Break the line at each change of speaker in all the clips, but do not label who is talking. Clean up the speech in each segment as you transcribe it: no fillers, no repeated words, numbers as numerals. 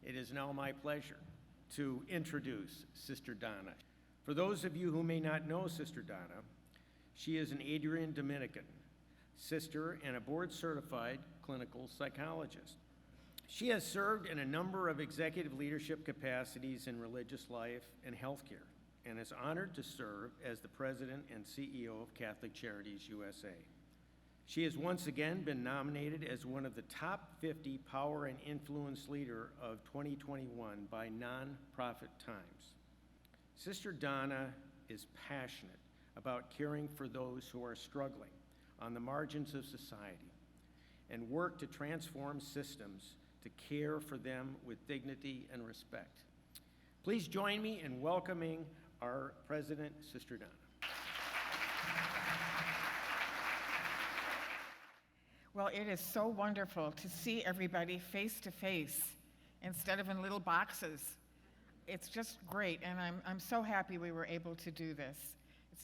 It is now my pleasure to introduce Sister Donna. For those of you who may not know Sister Donna, she is an Adrian Dominican sister and a board-certified clinical psychologist. She has served in a number of executive leadership capacities in religious life and healthcare, and is honored to serve as the president and CEO of Catholic Charities USA. She has once again been nominated as one of the top 50 Power and Influence Leader of 2021 by Nonprofit Times. Sister Donna is passionate about caring for those who are struggling on the margins of society and work to transform systems to care for them with dignity and respect. Please join me in welcoming our president, Sister Donna.
Well, it is so wonderful to see everybody face to face instead of in little boxes. It's just great, and I'm so happy we were able to do this.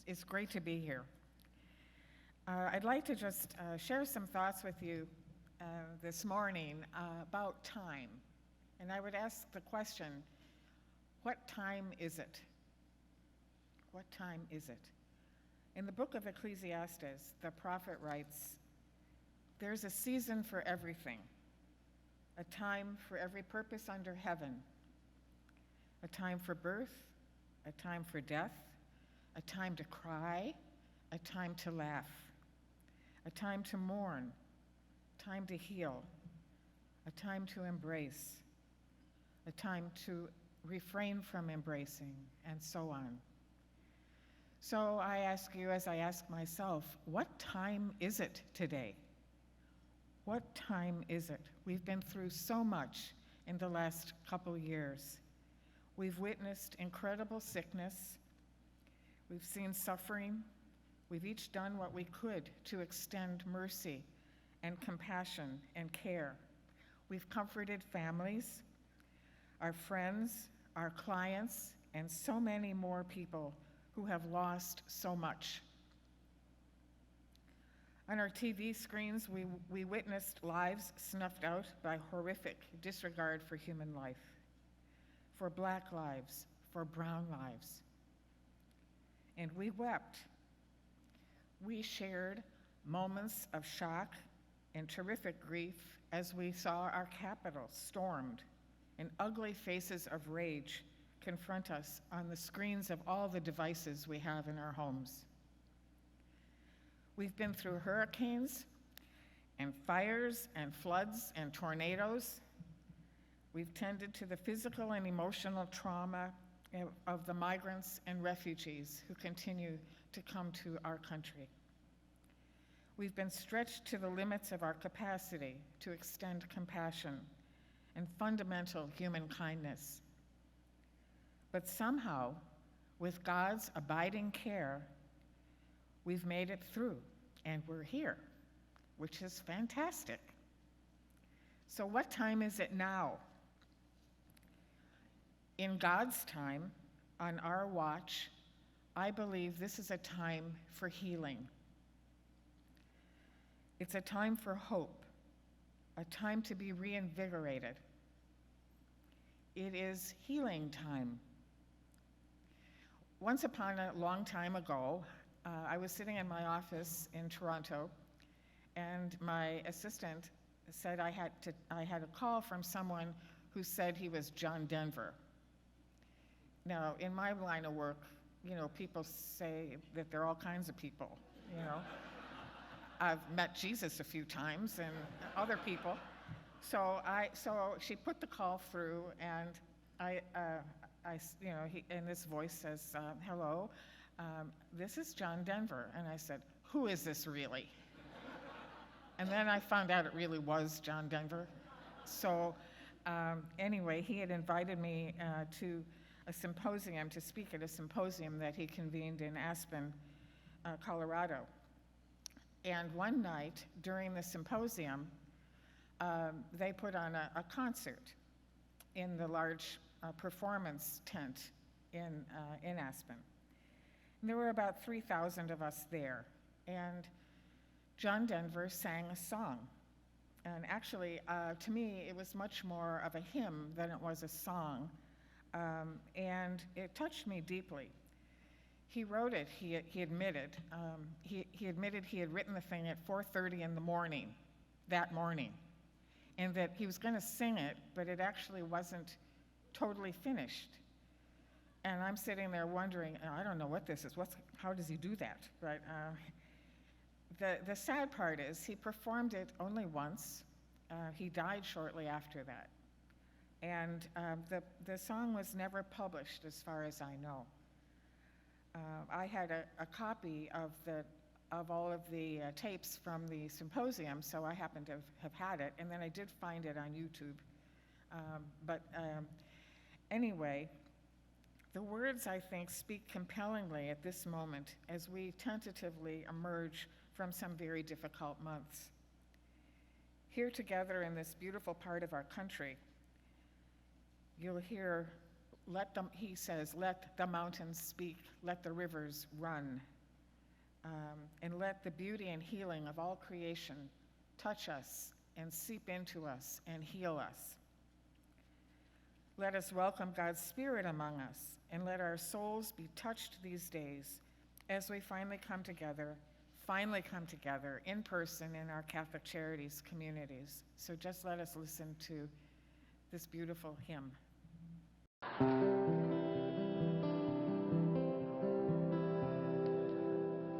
It's great to be here. I'd like to just share some thoughts with you this morning about time. And I would ask the question, what time is it? What time is it? In the book of Ecclesiastes, the prophet writes, "There's a season for everything, a time for every purpose under heaven, a time for birth, a time for death, a time to cry, a time to laugh, a time to mourn, time to heal, a time to embrace, a time to refrain from embracing, and so on." So I ask you, as I ask myself, what time is it today? What time is it? We've been through so much in the last couple years. We've witnessed incredible sickness. We've seen suffering. We've each done what we could to extend mercy and compassion and care. We've comforted families, our friends, our clients, and so many more people who have lost so much. On our TV screens, we witnessed lives snuffed out by horrific disregard for human life, for Black lives, for brown lives. And we wept. We shared moments of shock and terrific grief as we saw our Capitol stormed and ugly faces of rage confront us on the screens of all the devices we have in our homes. We've been through hurricanes and fires and floods and tornadoes. We've tended to the physical and emotional trauma of the migrants and refugees who continue to come to our country. We've been stretched to the limits of our capacity to extend compassion and fundamental human kindness. But somehow, with God's abiding care, we've made it through, and we're here, which is fantastic. So what time is it now? In God's time, on our watch, I believe this is a time for healing. It's a time for hope, a time to be reinvigorated. It is healing time. Once upon a long time ago, I was sitting in my office in Toronto, and my assistant said I had a call from someone who said he was John Denver. Now, in my line of work, people say that there are all kinds of people, I've met Jesus a few times and other people. So she put the call through, and and this voice says, "Hello, this is John Denver." And I said, "Who is this really?" And then I found out it really was John Denver. So anyway, he had invited me to a symposium, to speak at a symposium that he convened in Aspen, Colorado. And one night during the symposium, they put on a concert in the large performance tent in Aspen. And there were about 3,000 of us there. And John Denver sang a song And actually, to me, it was much more of a hymn than it was a song. And it touched me deeply. He wrote it, he admitted. He admitted he had written the thing at 4:30 in the morning, that morning, and that he was going to sing it, but it actually wasn't totally finished. And I'm sitting there wondering, I don't know what this is. How does he do that? But the sad part is he performed it only once. He died shortly after that. And the song was never published, as far as I know. I had a copy of all of the tapes from the symposium, so I happen to have had it, and then I did find it on YouTube. Anyway, the words, I think, speak compellingly at this moment as we tentatively emerge from some very difficult months. Here together in this beautiful part of our country, you'll hear, he says, let the mountains speak, let the rivers run, and let the beauty and healing of all creation touch us and seep into us and heal us. Let us welcome God's Spirit among us, and let our souls be touched these days as we finally come together in person in our Catholic Charities communities. So just let us listen to this beautiful hymn.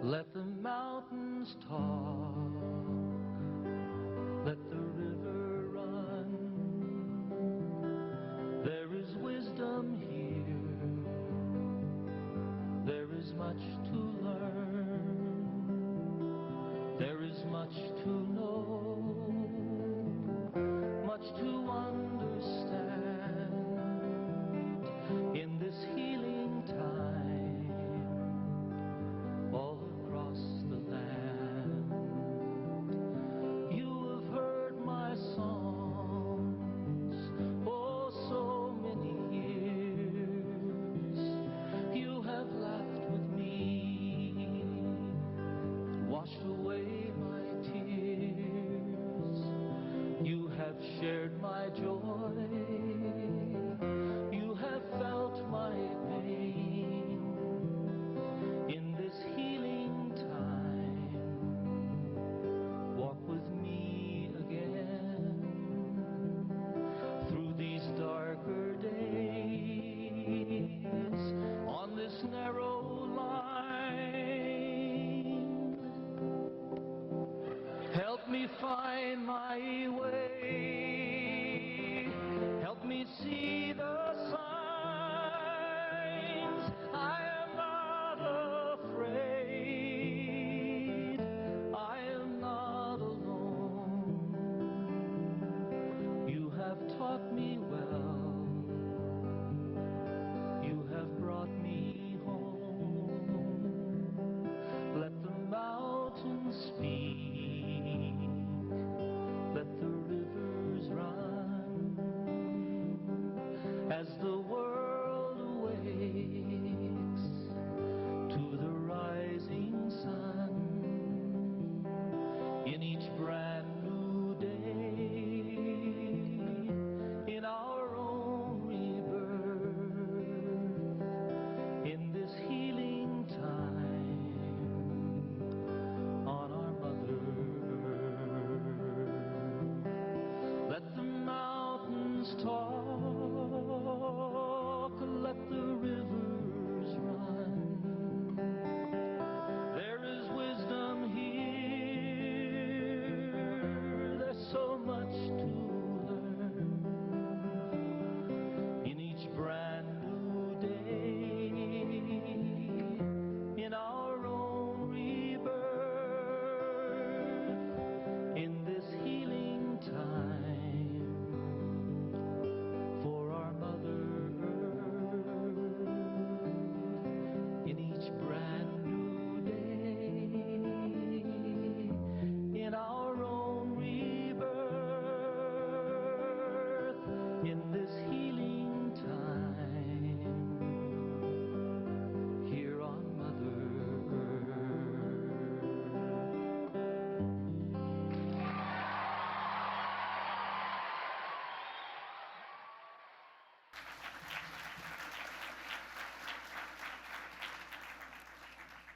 Let the mountains talk, let the river run. There is wisdom here, there is much to learn, there is much to know, much to understand in this healing time all across the land. You have heard my songs, oh, so many years. You have laughed with me, washed away my tears. You have shared my joy, you have felt my pain. In this healing time, walk with me again through these darker days on this narrow line. Help me find my way, help me see the signs. I am not afraid, I am not alone. You have taught me well, you have brought me home. Let the mountains speak, let the rivers run.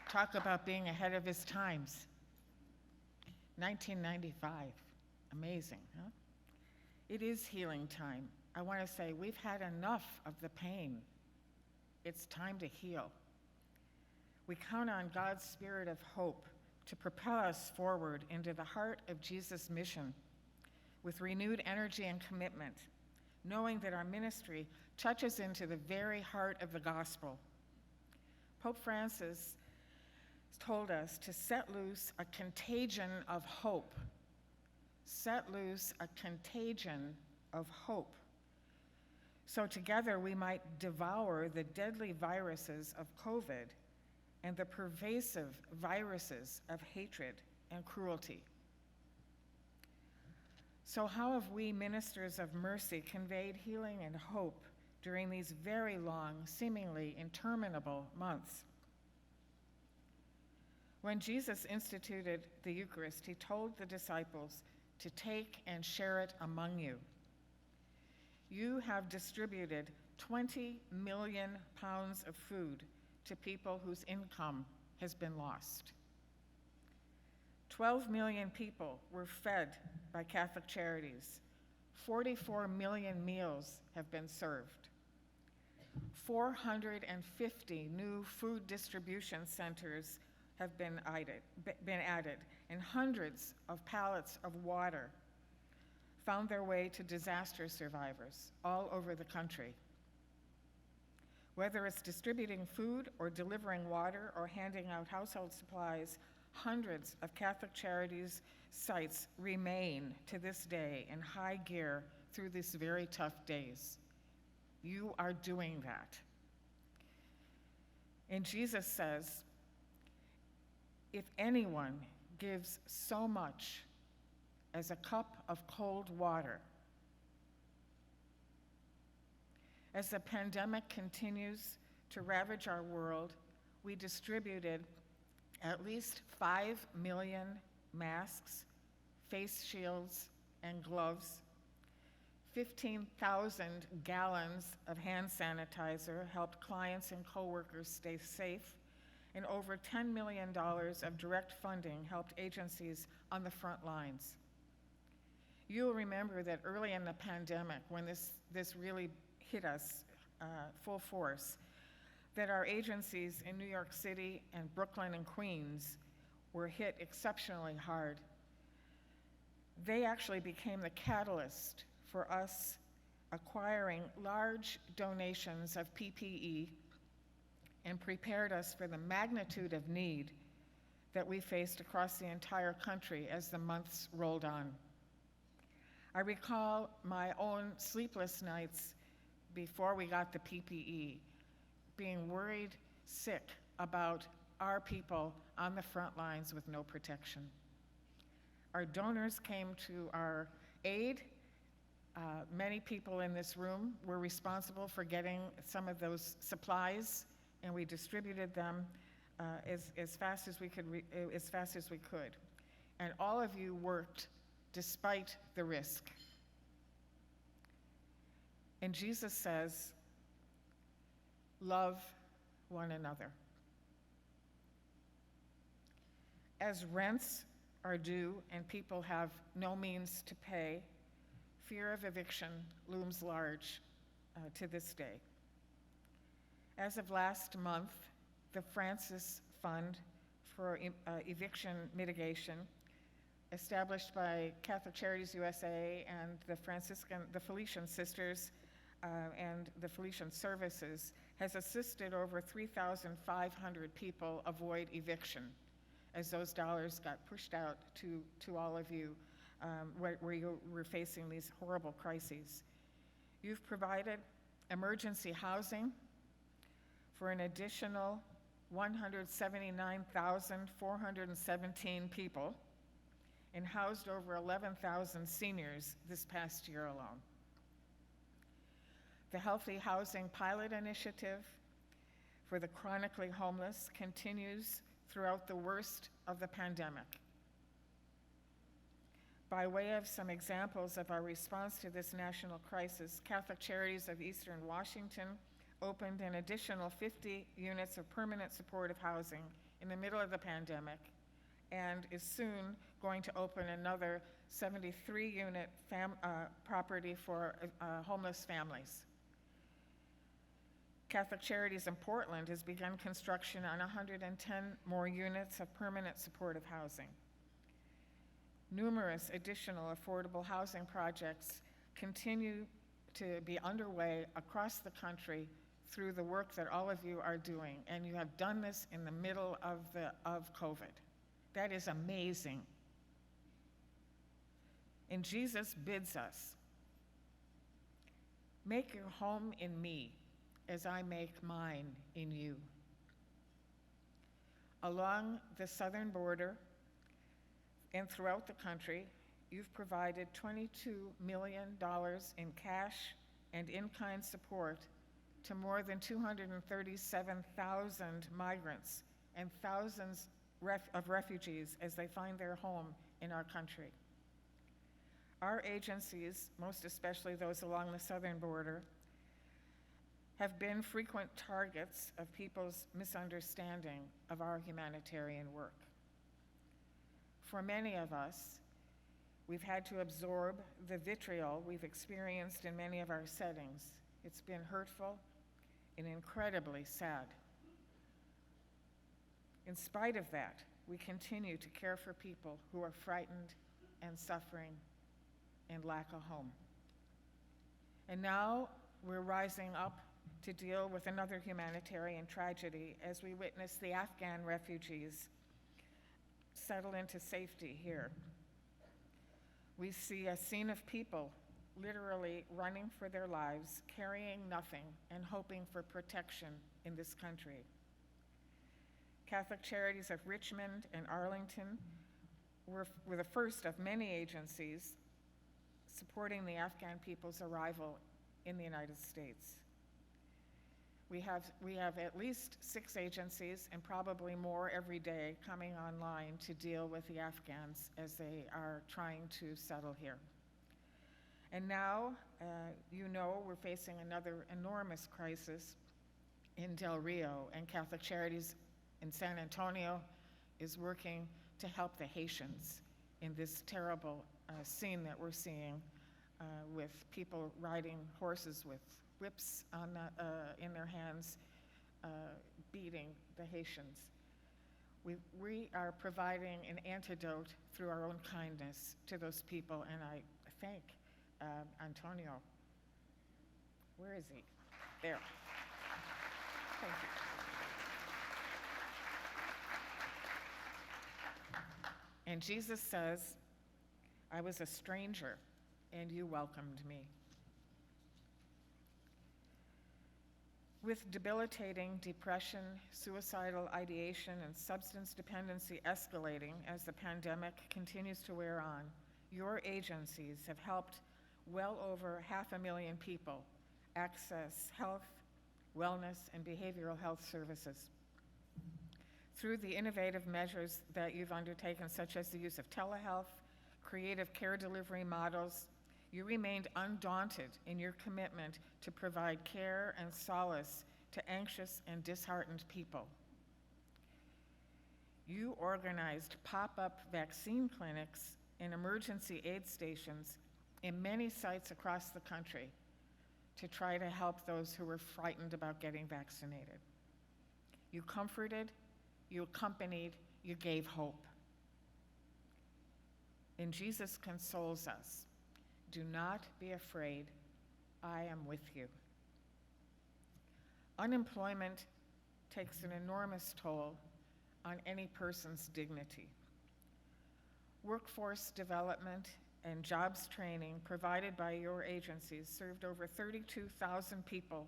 Talk about being ahead of his times. 1995. Amazing, huh? It is healing time. I want to say we've had enough of the pain. It's time to heal. We count on God's spirit of hope to propel us forward into the heart of Jesus' mission with renewed energy and commitment, knowing that our ministry touches into the very heart of the gospel. Pope Francis told us to set loose a contagion of hope. Set loose a contagion of hope. So together we might devour the deadly viruses of COVID and the pervasive viruses of hatred and cruelty. So how have we, ministers of mercy, conveyed healing and hope during these very long, seemingly interminable months? When Jesus instituted the Eucharist, he told the disciples to take and share it among you. You have distributed 20 million pounds of food to people whose income has been lost. 12 million people were fed by Catholic Charities. 44 million meals have been served. 450 new food distribution centers have been added, and hundreds of pallets of water found their way to disaster survivors all over the country. Whether it's distributing food or delivering water or handing out household supplies, hundreds of Catholic Charities sites remain to this day in high gear through these very tough days. You are doing that. And Jesus says, if anyone gives so much as a cup of cold water, as the pandemic continues to ravage our world, we distributed at least 5 million masks, face shields, and gloves. 15,000 gallons of hand sanitizer helped clients and coworkers stay safe, and over $10 million of direct funding helped agencies on the front lines. You'll remember that early in the pandemic, when this really hit us full force, that our agencies in New York City and Brooklyn and Queens were hit exceptionally hard. They actually became the catalyst for us acquiring large donations of PPE and prepared us for the magnitude of need that we faced across the entire country as the months rolled on. I recall my own sleepless nights before we got the PPE, being worried sick about our people on the front lines with no protection. Our donors came to our aid. Many people in this room were responsible for getting some of those supplies, and we distributed them as fast as we could. And all of you worked despite the risk. And Jesus says, love one another. As rents are due and people have no means to pay, fear of eviction looms large to this day. As of last month, the Francis Fund for Eviction Mitigation, established by Catholic Charities USA and the Felician Sisters and the Felician Services, has assisted over 3,500 people avoid eviction as those dollars got pushed out to all of you where you were facing these horrible crises. You've provided emergency housing for an additional 179,417 people and housed over 11,000 seniors this past year alone. The Healthy Housing Pilot Initiative for the chronically homeless continues throughout the worst of the pandemic. By way of some examples of our response to this national crisis, Catholic Charities of Eastern Washington opened an additional 50 units of permanent supportive housing in the middle of the pandemic and is soon going to open another 73-unit property for homeless families. Catholic Charities in Portland has begun construction on 110 more units of permanent supportive housing. Numerous additional affordable housing projects continue to be underway across the country through the work that all of you are doing, and you have done this in the middle of COVID. That is amazing. And Jesus bids us, make your home in me as I make mine in you. Along the southern border and throughout the country, you've provided $22 million in cash and in-kind support to more than 237,000 migrants and thousands of refugees as they find their home in our country. Our agencies, most especially those along the southern border, have been frequent targets of people's misunderstanding of our humanitarian work. For many of us, we've had to absorb the vitriol we've experienced in many of our settings. It's been hurtful and incredibly sad. In spite of that, we continue to care for people who are frightened and suffering and lack a home. And now we're rising up to deal with another humanitarian tragedy as we witness the Afghan refugees settle into safety here. We see a scene of people literally running for their lives, carrying nothing, and hoping for protection in this country. Catholic Charities of Richmond and Arlington were the first of many agencies supporting the Afghan people's arrival in the United States. We have at least 6 agencies and probably more every day coming online to deal with the Afghans as they are trying to settle here. And now, we're facing another enormous crisis in Del Rio, and Catholic Charities in San Antonio is working to help the Haitians in this terrible scene that we're seeing with people riding horses with whips in their hands, beating the Haitians. We are providing an antidote through our own kindness to those people, and I thank Antonio. Where is he? There. Thank you. And Jesus says, I was a stranger, and you welcomed me. With debilitating depression, suicidal ideation, and substance dependency escalating as the pandemic continues to wear on, your agencies have helped well over 500,000 people access health, wellness, and behavioral health services. Through the innovative measures that you've undertaken, such as the use of telehealth, creative care delivery models, you remained undaunted in your commitment to provide care and solace to anxious and disheartened people. You organized pop-up vaccine clinics and emergency aid stations in many sites across the country to try to help those who were frightened about getting vaccinated. You comforted, you accompanied, you gave hope. And Jesus consoles us. Do not be afraid, I am with you. Unemployment takes an enormous toll on any person's dignity. Workforce development and jobs training provided by your agencies served over 32,000 people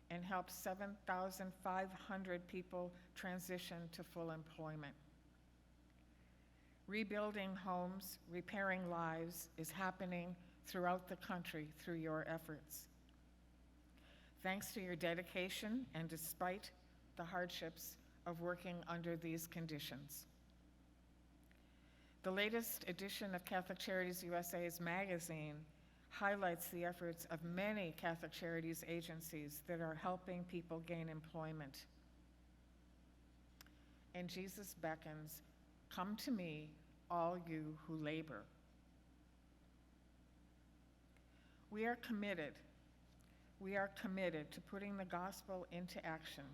and helped 7,500 people transition to full employment. Rebuilding homes, repairing lives is happening throughout the country through your efforts. Thanks to your dedication and despite the hardships of working under these conditions. The latest edition of Catholic Charities USA's magazine highlights the efforts of many Catholic Charities agencies that are helping people gain employment. and Jesus beckons, "Come to me, all you who labor." We are committed to putting the gospel into action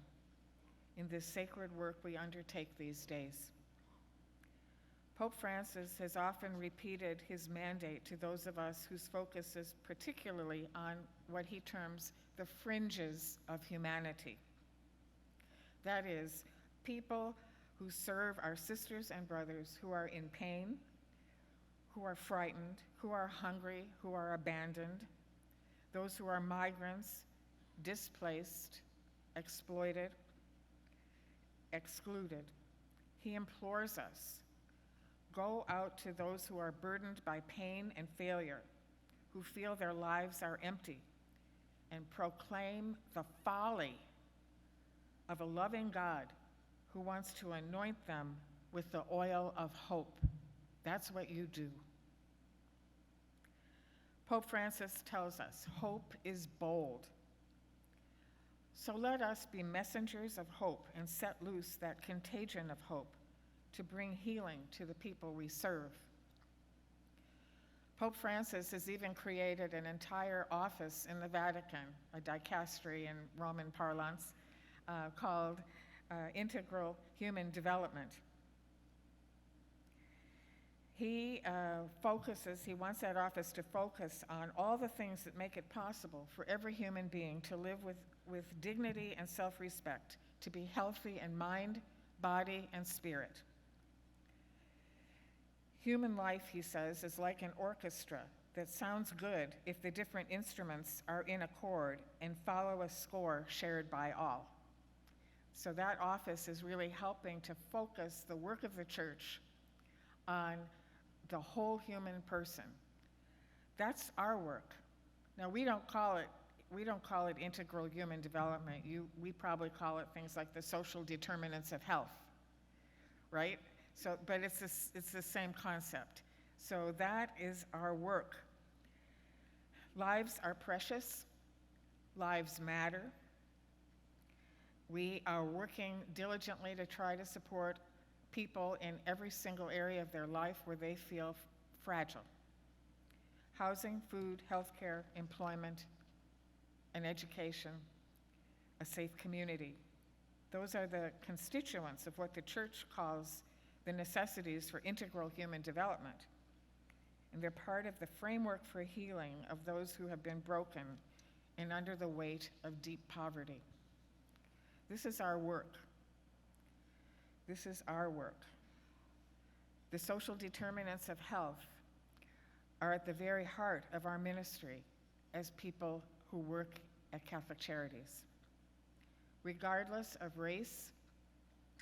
in this sacred work we undertake these days. Pope Francis has often repeated his mandate to those of us whose focus is particularly on what he terms the fringes of humanity. That is, people who serve our sisters and brothers who are in pain, who are frightened, who are hungry, who are abandoned, those who are migrants, displaced, exploited, excluded. He implores us, go out to those who are burdened by pain and failure, who feel their lives are empty, and proclaim the folly of a loving God who wants to anoint them with the oil of hope. That's what you do. Pope Francis tells us, hope is bold. So let us be messengers of hope and set loose that contagion of hope to bring healing to the people we serve. Pope Francis has even created an entire office in the Vatican, a dicastery in Roman parlance, called Integral Human Development. He wants that office to focus on all the things that make it possible for every human being to live with dignity and self-respect, to be healthy in mind, body, and spirit. Human life, he says, is like an orchestra that sounds good if the different instruments are in accord and follow a score shared by all. So that office is really helping to focus the work of the church on the whole human person. That's our work. Now, we don't call it integral human development. We probably call it things like the social determinants of health, right? So, but it's the same concept. So that is our work. Lives are precious. Lives matter. We are working diligently to try to support people in every single area of their life where they feel fragile. Housing, food, healthcare, employment, and education, a safe community. Those are the constituents of what the church calls the necessities for integral human development. And they're part of the framework for healing of those who have been broken and under the weight of deep poverty. This is our work. This is our work. The social determinants of health are at the very heart of our ministry as people who work at Catholic Charities. Regardless of race,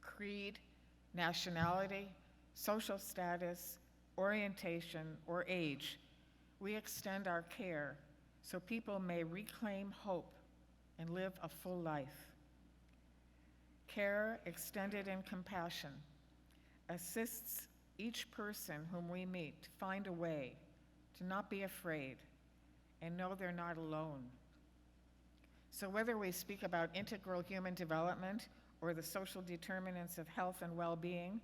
creed, nationality, social status, orientation, or age, we extend our care so people may reclaim hope and live a full life. Care extended in compassion assists each person whom we meet to find a way to not be afraid and know they're not alone. So whether we speak about integral human development or the social determinants of health and well-being,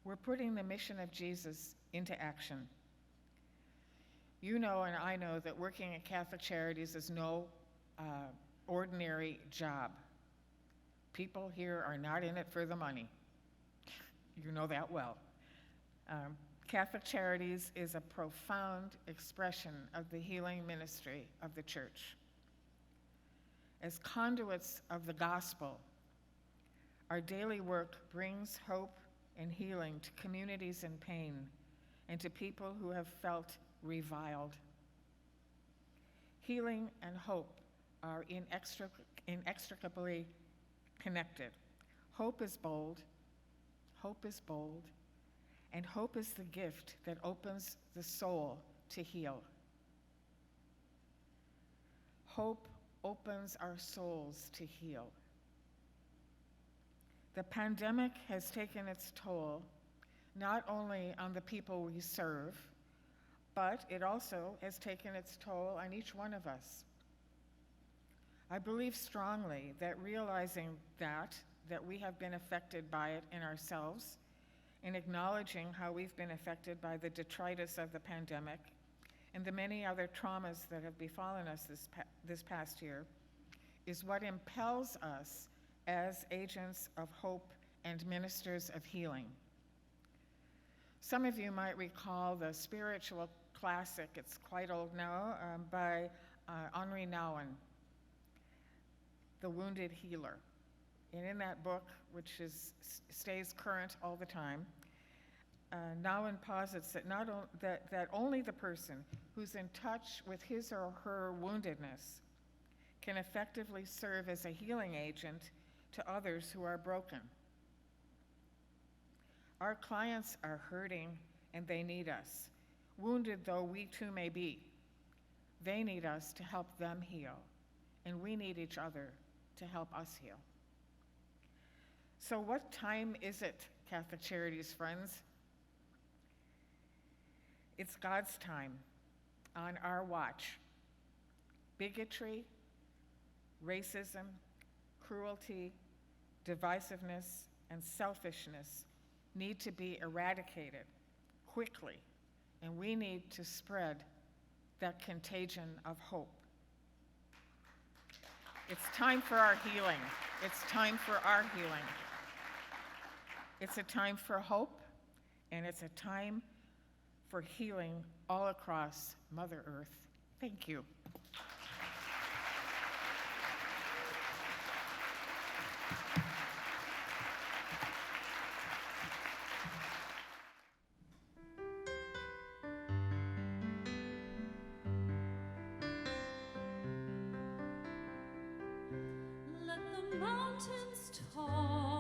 we're putting the mission of Jesus into action. You know and I know that working at Catholic Charities is no ordinary job. People here are not in it for the money. You know that well. Catholic Charities is a profound expression of the healing ministry of the church. As conduits of the gospel, our daily work brings hope and healing to communities in pain and to people who have felt reviled. Healing and hope are inextricably connected. Hope is bold, and hope is the gift that opens the soul to heal. Hope opens our souls to heal. The pandemic has taken its toll, not only on the people we serve, but it also has taken its toll on each one of us. I believe strongly that realizing that that we have been affected by it in ourselves, in acknowledging how we've been affected by the detritus of the pandemic and the many other traumas that have befallen us this past year, is what impels us as agents of hope and ministers of healing. Some of you might recall the spiritual classic, it's quite old now, by Henri Nouwen, The Wounded Healer. And in that book, which stays current all the time, Nouwen posits that only the person who's in touch with his or her woundedness can effectively serve as a healing agent to others who are broken. Our clients are hurting and they need us. Wounded though we too may be, they need us to help them heal, and we need each other to help us heal. So what time is it, Catholic Charities friends? It's God's time, on our watch. Bigotry, racism, cruelty, divisiveness, and selfishness need to be eradicated quickly, and we need to spread that contagion of hope. It's time for our healing. It's time for our healing. It's a time for hope, and it's a time for healing all across Mother Earth. Thank you.
Let the mountains talk.